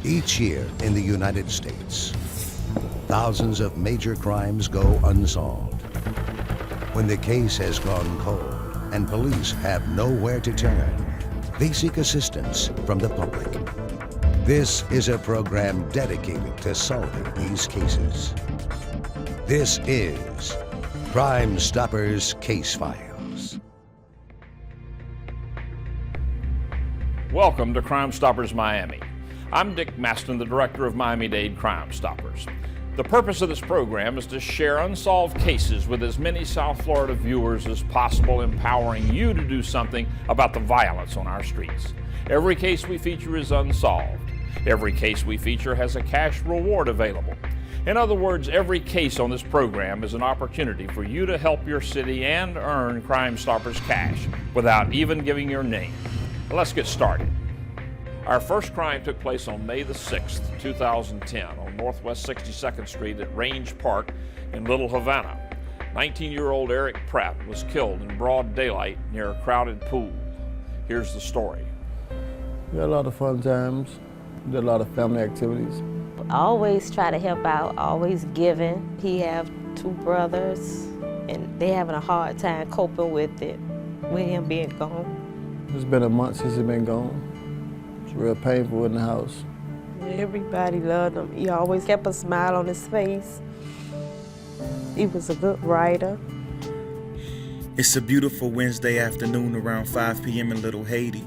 Each year in the United States, thousands of major crimes go unsolved. When the case has gone cold and police have nowhere to turn, they seek assistance from the public. This is a program dedicated to solving these cases. This is Crime Stoppers Case Files. Welcome to Crime Stoppers Miami. I'm Dick Masten, the director of Miami-Dade Crime Stoppers. The purpose of this program is to share unsolved cases with as many South Florida viewers as possible, empowering you to do something about the violence on our streets. Every case we feature is unsolved. Every case we feature has a cash reward available. In other words, every case on this program is an opportunity for you to help your city and earn Crime Stoppers cash without even giving your name. Let's get started. Our first crime took place on May the 6th, 2010 on Northwest 62nd Street at Range Park in Little Havana. 19-year-old Eric Pratt was killed in broad daylight near a crowded pool. Here's the story. We had a lot of fun times, did a lot of family activities. I always try to help out, always giving. He have two brothers, and they having a hard time coping with it, with him being gone. It's been a month since he's been gone. It's real painful in the house. Everybody loved him. He always kept a smile on his face. He was a good writer. It's a beautiful Wednesday afternoon around 5 p.m. in Little Haiti.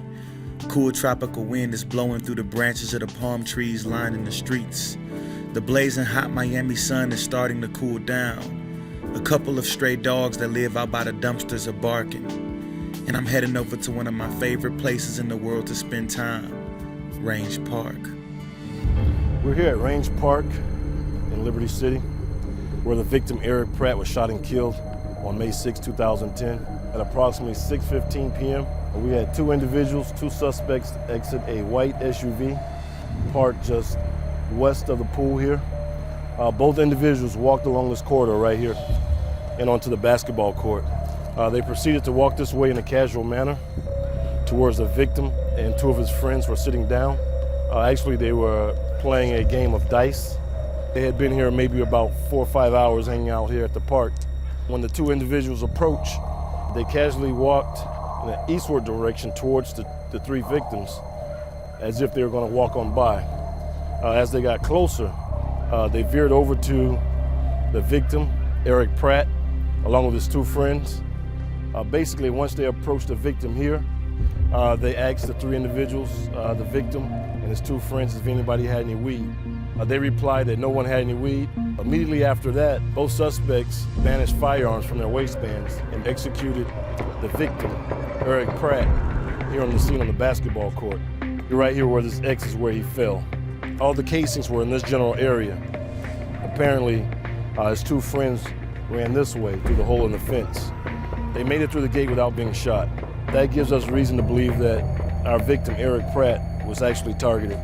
Cool tropical wind is blowing through the branches of the palm trees lining the streets. The blazing hot Miami sun is starting to cool down. A couple of stray dogs that live out by the dumpsters are barking. And I'm heading over to one of my favorite places in the world to spend time, Range Park. We're here at Range Park in Liberty City, where the victim Eric Pratt was shot and killed on May 6, 2010 at approximately 6:15 p.m. We had two individuals, two suspects, exit a white SUV parked just west of the pool here. Both individuals walked along this corridor right here and onto the basketball court. They proceeded to walk this way in a casual manner towards the victim, and two of his friends were sitting down. Actually, they were playing a game of dice. They had been here maybe about 4 or 5 hours hanging out here at the park. When the two individuals approached, they casually walked in an eastward direction towards the three victims as if they were going to walk on by. As they got closer, they veered over to the victim, Eric Pratt, along with his two friends. Basically, once they approached the victim here, they asked the three individuals, the victim and his two friends, if anybody had any weed. They replied that no one had any weed. Immediately after that, both suspects vanished firearms from their waistbands and executed the victim, Eric Pratt, here on the scene on the basketball court. Right here where this X is where he fell. All the casings were in this general area. Apparently, his two friends ran this way through the hole in the fence. They made it through the gate without being shot. That gives us reason to believe that our victim, Eric Pratt, was actually targeted.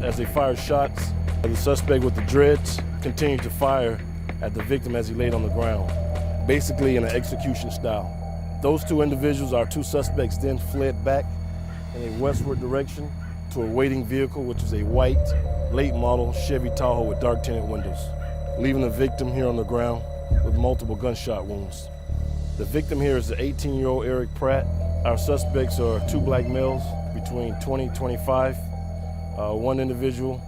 As they fired shots, the suspect with the dreads continued to fire at the victim as he laid on the ground, basically in an execution style. Those two individuals, our two suspects, then fled back in a westward direction to a waiting vehicle, which is a white, late model Chevy Tahoe with dark tinted windows, leaving the victim here on the ground with multiple gunshot wounds. The victim here is the 18-year-old Eric Pratt. Our suspects are two black males between 20 and 25. One individual,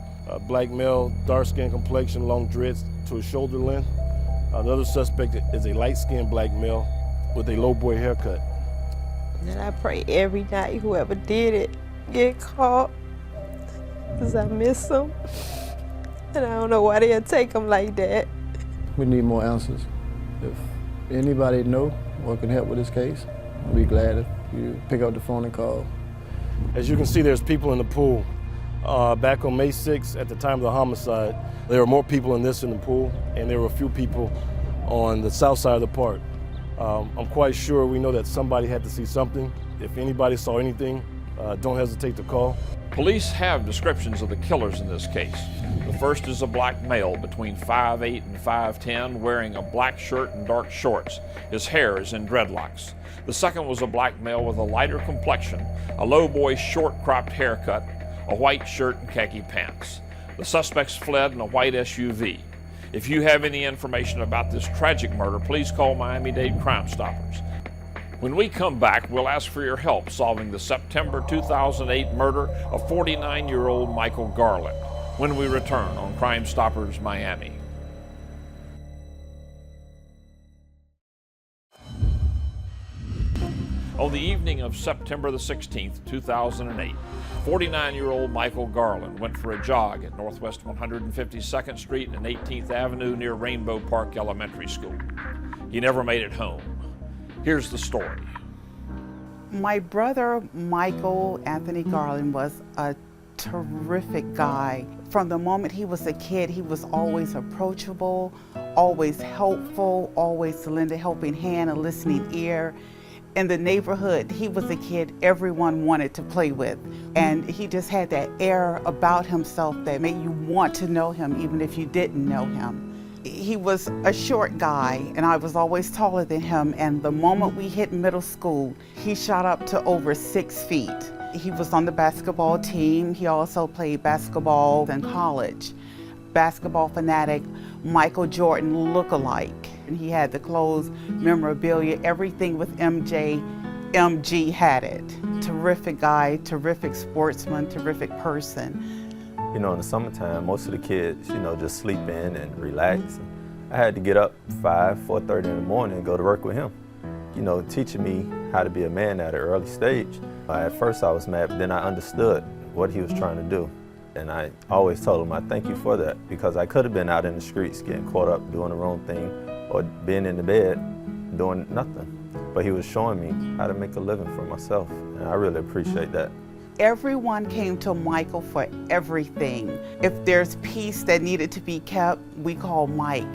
black male, dark skin complexion, long dreads to his shoulder length. The other suspect is a light-skinned black male with a low boy haircut. And I pray every night whoever did it get caught, because I miss them. And I don't know why they'll take them like that. We need more answers. If anybody know or can help with this case, I'd be glad if you pick up the phone and call. As you can see, there's people in the pool. Back on May 6th, at the time of the homicide, there were more people in the pool, and there were a few people on the south side of the park. I'm quite sure we know that somebody had to see something. If anybody saw anything, don't hesitate to call. Police have descriptions of the killers in this case. The first is a black male between 5'8" and 5'10", wearing a black shirt and dark shorts. His hair is in dreadlocks. The second was a black male with a lighter complexion, a low boy short cropped haircut, a white shirt and khaki pants. The suspects fled in a white SUV. If you have any information about this tragic murder, please call Miami-Dade Crime Stoppers. When we come back, we'll ask for your help solving the September 2008 murder of 49-year-old Michael Garland when we return on Crime Stoppers Miami. On the evening of September the 16th, 2008, 49-year-old Michael Garland went for a jog at Northwest 152nd Street and 18th Avenue near Rainbow Park Elementary School. He never made it home. Here's the story. My brother, Michael Anthony Garland, was a terrific guy. From the moment he was a kid, he was always approachable, always helpful, always to lend a helping hand, a listening ear. In the neighborhood, he was a kid everyone wanted to play with. And he just had that air about himself that made you want to know him even if you didn't know him. He was a short guy, and I was always taller than him, and the moment we hit middle school, he shot up to over 6 feet. He was on the basketball team. He also played basketball in college. Basketball fanatic, Michael Jordan look-alike. And he had the clothes, memorabilia, everything with MJ. MG had it. Terrific guy, terrific sportsman, terrific person. You know, in the summertime, most of the kids, just sleep in and relax. I had to get up 4:30 in the morning and go to work with him. Teaching me how to be a man at an early stage. At first I was mad, but then I understood what he was trying to do. And I always told him I thank you for that, because I could have been out in the streets getting caught up doing the wrong thing or being in the bed doing nothing. But he was showing me how to make a living for myself, and I really appreciate that. Everyone came to Michael for everything. If there's peace that needed to be kept, we call Mike.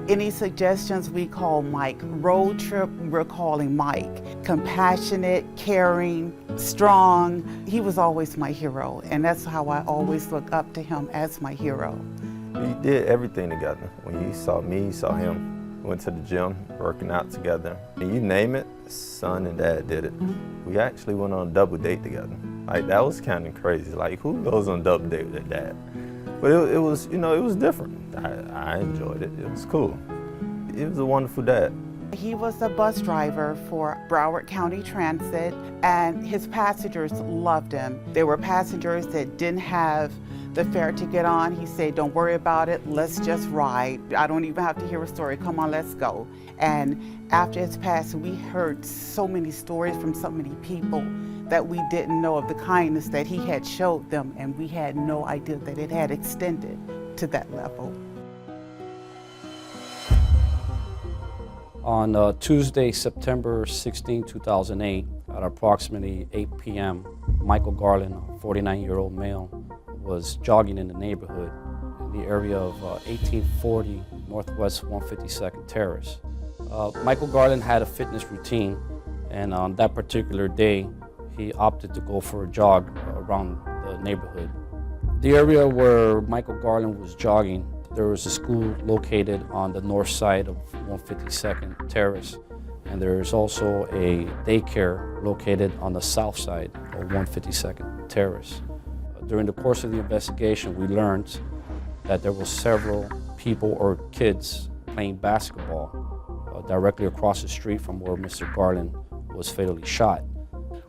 Any suggestions, we call Mike. Road trip, we're calling Mike. Compassionate, caring, strong. He was always my hero, and that's how I always look up to him as my hero. We did everything together. When you saw me, you saw him. We went to the gym, working out together. And you name it, son and dad did it. We actually went on a double date together. That was kind of crazy. Who goes on a double date with their dad? But it was, it was different. I enjoyed it. It was cool. He was a wonderful dad. He was a bus driver for Broward County Transit, and his passengers loved him. There were passengers that didn't have the fare to get on. He said, don't worry about it, let's just ride. I don't even have to hear a story, come on, let's go. And after his passing, we heard so many stories from so many people that we didn't know of the kindness that he had showed them, and we had no idea that it had extended to that level. On Tuesday, September 16, 2008, at approximately 8 p.m., Michael Garland, a 49-year-old male, was jogging in the neighborhood in the area of 1840 Northwest 152nd Terrace. Michael Garland had a fitness routine, and on that particular day, he opted to go for a jog around the neighborhood. The area where Michael Garland was jogging, there was a school located on the north side of 152nd Terrace, and there is also a daycare located on the south side of 152nd Terrace. During the course of the investigation, we learned that there were several people or kids playing basketball directly across the street from where Mr. Garland was fatally shot.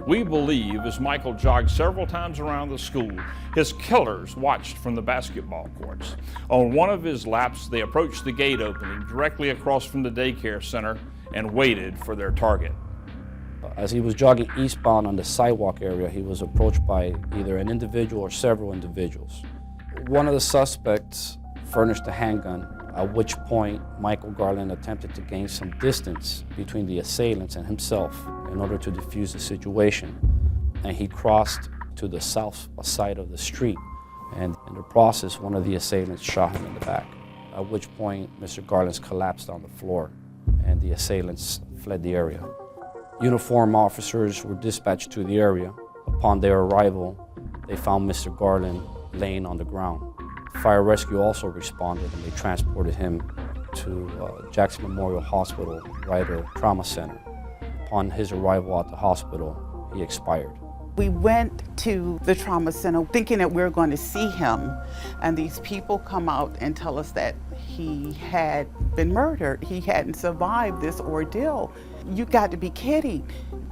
We believe as Michael jogged several times around the school, his killers watched from the basketball courts. On one of his laps, they approached the gate opening directly across from the daycare center and waited for their target. As he was jogging eastbound on the sidewalk area, he was approached by either an individual or several individuals. One of the suspects furnished a handgun, at which point Michael Garland attempted to gain some distance between the assailants and himself in order to defuse the situation. And he crossed to the south side of the street, and in the process, one of the assailants shot him in the back, at which point Mr. Garland collapsed on the floor and the assailants fled the area. Uniformed officers were dispatched to the area. Upon their arrival, they found Mr. Garland laying on the ground. Fire rescue also responded, and they transported him to Jackson Memorial Hospital Ryder Trauma Center. Upon his arrival at the hospital, he expired. We went to the trauma center thinking that we were going to see him, and these people come out and tell us that he had been murdered. He hadn't survived this ordeal. You got to be kidding.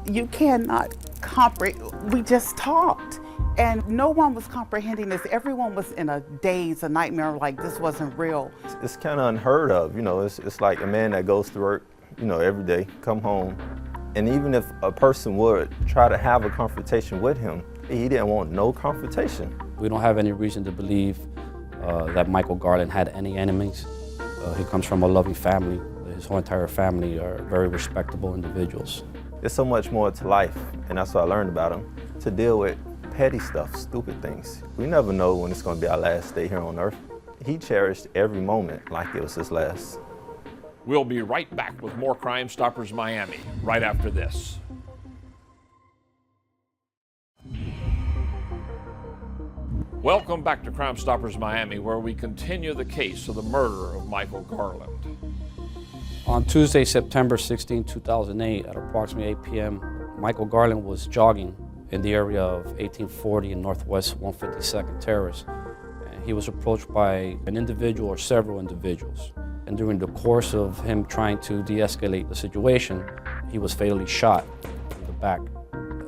You cannot comprehend. We just talked, and no one was comprehending this. Everyone was in a daze, a nightmare, like this wasn't real. It's kind of unheard of, you know. It's like a man that goes to work, you know, every day, come home, and even if a person would try to have a confrontation with him, he didn't want no confrontation. We don't have any reason to believe that Michael Garland had any enemies. He comes from a loving family. His whole entire family are very respectable individuals. There's so much more to life, and that's what I learned about him, to deal with petty stuff, stupid things. We never know when it's going to be our last day here on Earth. He cherished every moment like it was his last. We'll be right back with more Crime Stoppers Miami right after this. Welcome back to Crime Stoppers Miami, where we continue the case of the murder of Michael Garland. On Tuesday, September 16, 2008, at approximately 8 p.m., Michael Garland was jogging in the area of 1840 and Northwest 152nd Terrace. And he was approached by an individual or several individuals. And during the course of him trying to de-escalate the situation, he was fatally shot in the back.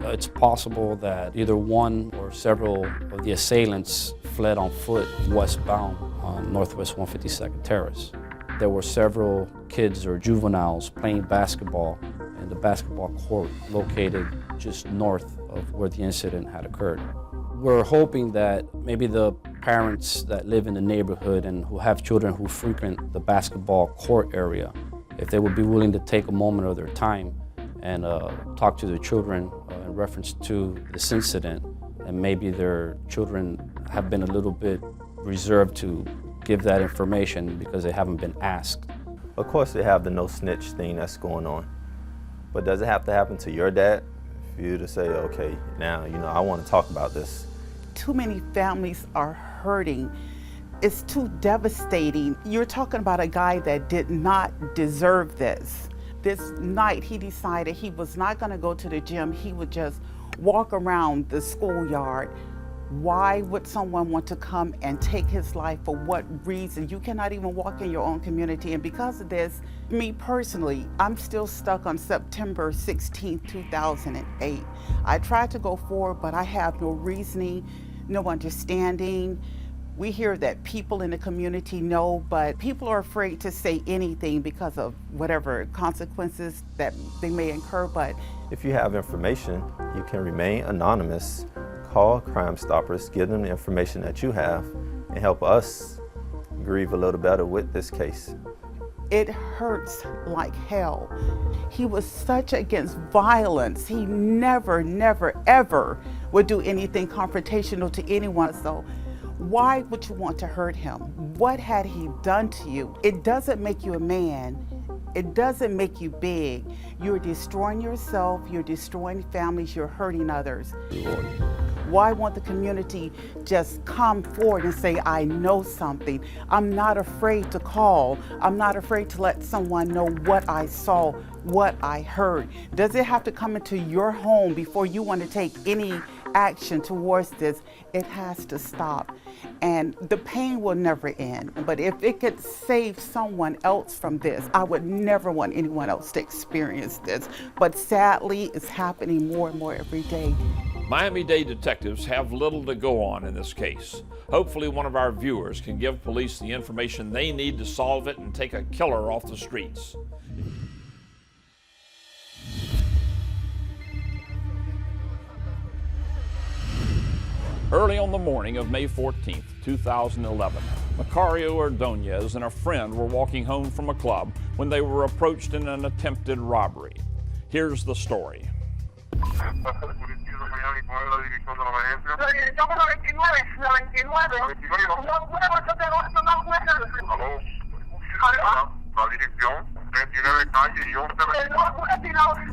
It's possible that either one or several of the assailants fled on foot westbound on Northwest 152nd Terrace. There were several kids or juveniles playing basketball in the basketball court located just north of where the incident had occurred. We're hoping that maybe the parents that live in the neighborhood and who have children who frequent the basketball court area, if they would be willing to take a moment of their time and talk to their children in reference to this incident, and maybe their children have been a little bit reserved to give that information because they haven't been asked. Of course they have the no snitch thing that's going on, but does it have to happen to your dad for you to say, okay, now, you know, I want to talk about this? Too many families are hurting. It's too devastating. You're talking about a guy that did not deserve this. This night he decided he was not going to go to the gym. He would just walk around the schoolyard. Why would someone want to come and take his life? For what reason? You cannot even walk in your own community. And because of this, me personally, I'm still stuck on September 16, 2008. I tried to go forward, but I have no reasoning, no understanding. We hear that people in the community know, but people are afraid to say anything because of whatever consequences that they may incur. But if you have information, you can remain anonymous. Call Crime Stoppers, give them the information that you have, and help us grieve a little better with this case. It hurts like hell. He was such against violence. He never, ever would do anything confrontational to anyone. So why would you want to hurt him? What had he done to you? It doesn't make you a man. It doesn't make you big. You're destroying yourself, you're destroying families, you're hurting others. Why won't the community just come forward and say, I know something? I'm not afraid to call. I'm not afraid to let someone know what I saw, what I heard. Does it have to come into your home before you want to take any action towards this? It has to stop. And the pain will never end. But if it could save someone else from this, I would never want anyone else to experience this. But sadly, it's happening more and more every day. Miami-Dade detectives have little to go on in this case. Hopefully one of our viewers can give police the information they need to solve it and take a killer off the streets. Early on the morning of May 14th, 2011, Macario Ordonez and a friend were walking home from a club when they were approached in an attempted robbery. Here's the story. La dirección 39 calle y 11.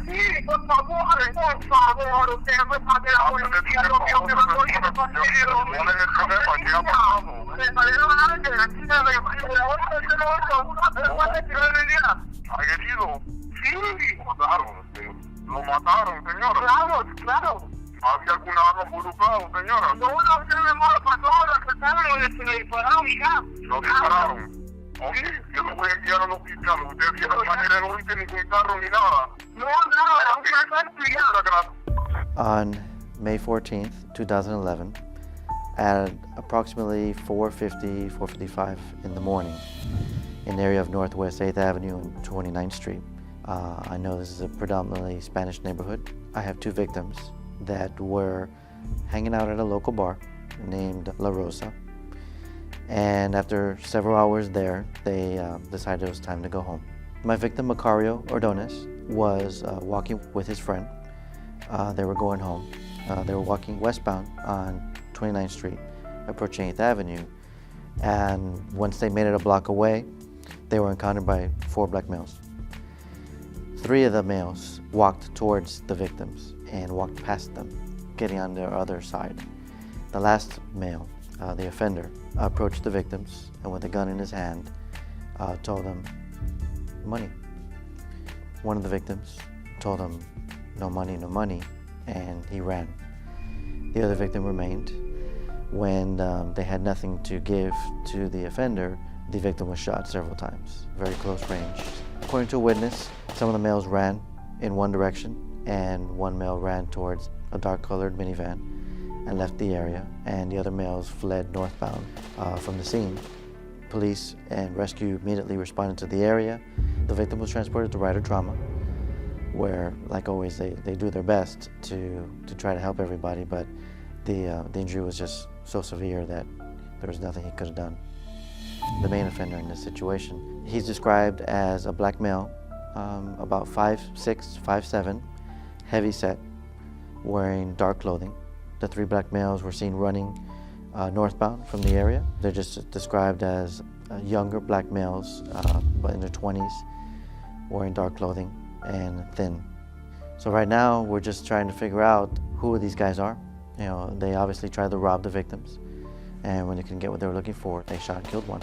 Sí, por favor, usted me pague la policía, lo que me mandó y me pasó. ¿Cuál es el problema? ¿Qué ha pasado? ¿Agredido? Sí. Lo mataron, señor. Claro. ¿Había alguna arma involucrada, señora? No, no, se me mala pasó, que se me dispararon y ya. ¿No dispararon? Ok, yo lo voy a enviar al hospital. Usted de esta manera no viste ningún carro ni nada. No, no, On May 14th, 2011, at approximately 4:50, 4:55 in the morning, in the area of Northwest 8th Avenue and 29th Street. I know this is a predominantly Spanish neighborhood. I have two victims that were hanging out at a local bar named La Rosa. And after several hours there, they decided it was time to go home. My victim, Macario Ordonez, was walking with his friend. They were going home. They were walking westbound on 29th Street, approaching 8th Avenue. And once they made it a block away, they were encountered by 4 black males. 3 of the males walked towards the victims and walked past them, getting on their other side. The last male, the offender, approached the victims and with a gun in his hand, told them, money. One of the victims told him, no money, and he ran. The other victim remained. When they had nothing to give to the offender, the victim was shot several times, very close range. According to a witness, some of the males ran in one direction and one male ran towards a dark-colored minivan and left the area, and the other males fled northbound from the scene. Police and rescue immediately responded to the area. The victim was transported to Ryder Trauma, where, like always, they do their best to try to help everybody, but the injury was just so severe that there was nothing he could have done. The main offender in this situation, he's described as a black male, about 5'6", 5'7", heavy set, wearing dark clothing. The 3 black males were seen running northbound from the area. They're just described as younger black males, but in their 20s, wearing dark clothing and thin. So right now, we're just trying to figure out who these guys are. You know, they obviously tried to rob the victims, and when they couldn't get what they were looking for, they shot and killed one.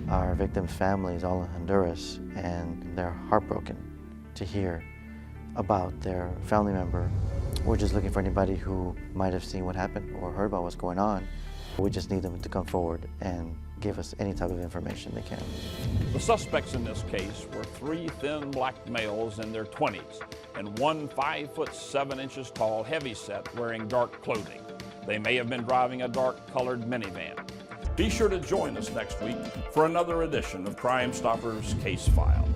Our victims' families all in Honduras, and they're heartbroken to hear about their family member. We're just looking for anybody who might have seen what happened or heard about what's going on. We just need them to come forward and give us any type of information they can. The suspects in this case were 3 thin black males in their 20s and one 5'7" tall heavyset wearing dark clothing. They may have been driving a dark-colored minivan. Be sure to join us next week for another edition of Crime Stoppers Case File.